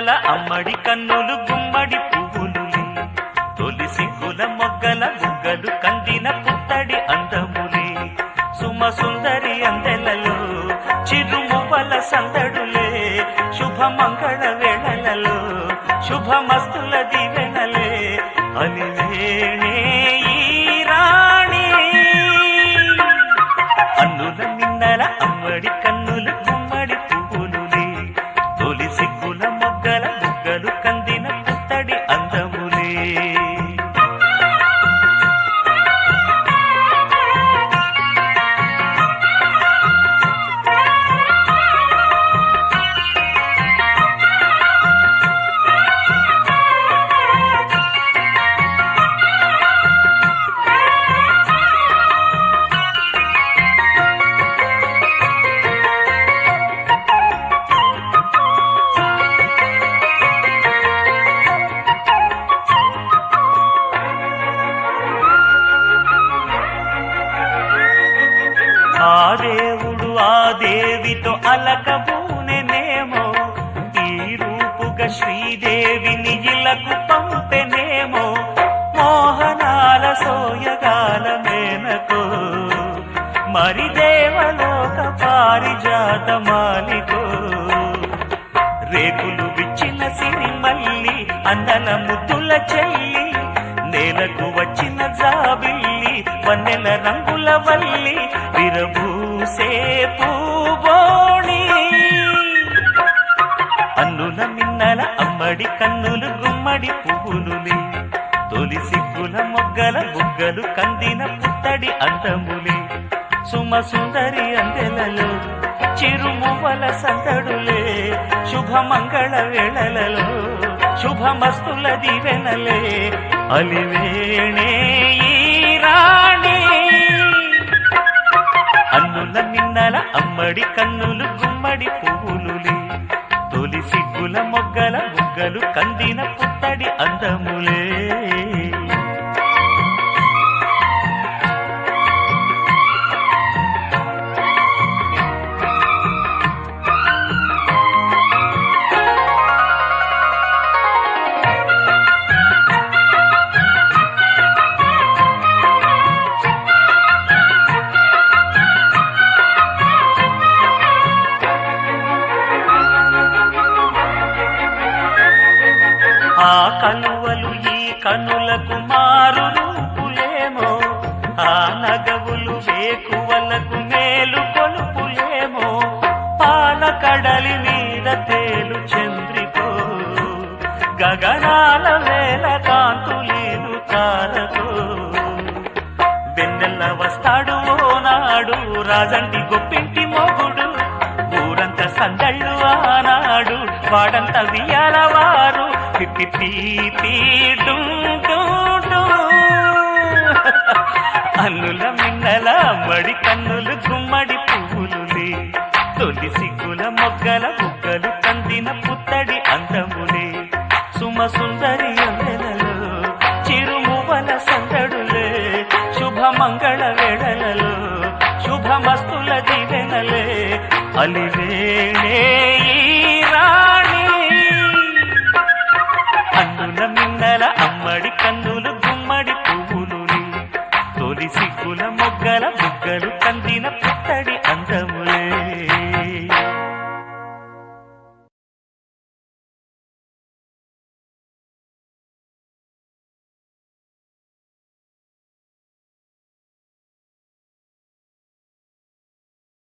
మిన్నల అమ్మడి కన్నులు గుమ్మడి పువ్వులులే తొలి సిగ్గుల మొగ్గల బుగ్గలు కందిన పుత్తడి అందములే సుమ సుందరి అందెలలో చిరుమువ్వల సందడులే శుభమంగళ వేళలలో శుభమస్తుల దివెనలే అలివేణే ఈ రాణి అన్నుల మిన్నల అమ్మడి కన్నులు గుమ్మడి పువ్వులులే తొలి సిగ్గుల మొగ్గల బుగ్గలు కందిన పుత్తడి అందములే ఆ దేవుడు ఆ దేవితో అలకబూనెనేమో ఈ రూపుగా శ్రీదేవిని ఇలకు పంపెనేమో మోహనాల సోయగాల మేనకో మరి దేవలోక పారిజాత మాలికో రేకులు విచ్చిన సిరిమల్లి అందల ముద్దుల చెల్లి నేలకు వచ్చిన జాబిల్లి వన్నెల రంగుల వల్లి విరబూసే పూబోణి అన్నుల మిన్నల అమ్మడి కన్నులు గుమ్మడి పువ్వులులే తొలి సిగ్గుల మొగ్గల బుగ్గలు కందిన పుత్తడి అందములే సుమ సుందరి అందెలలో చిరుమువ్వల సందడులే శుభమంగళ వేళలలో శుభమస్తుల దివెనలే అలివేణే ఈ రాణి అన్నుల మిన్నల అమ్మడి కన్నులు గుమ్మడి పువ్వులులే తొలి సిగ్గుల మొగ్గల బుగ్గలు కందిన పుత్తడి అందములే ఆ కనువలు ఈ కనులకు మారు రూపులేమో ఆ నగవులు వేకువలకు మేలు కొలుపులేమో పాల కడలి మీద తేలు చంద్రికో గగనాల వేల కాంతులీలు తారకో వెన్నెల్ల వస్తాడు ఓనాడు రాజంటి గొప్పింటి మొగుడు ఊరంత సందళ్ళు ఆనాడు వాడంత వియాలవారు అన్నుల మిన్నల అమ్మడి కన్నులు గుమ్మడి పువ్వులులే తొలి సిగ్గుల మొగ్గల బుగ్గలు కందిన పుత్తడి అందములే సుమ సుందరి అందెలలో చిరుమువ్వల సందడులే శుభమంగళ వేళలలో శుభమస్తుల దివెనలే అలివేణే ఈ రాణి అన్నుల మిన్నల అమ్మడి కన్నులు గుమ్మడి పువ్వులులే తొలి సిగ్గుల మొగ్గల బుగ్గలు కందిన పుత్తడి అందము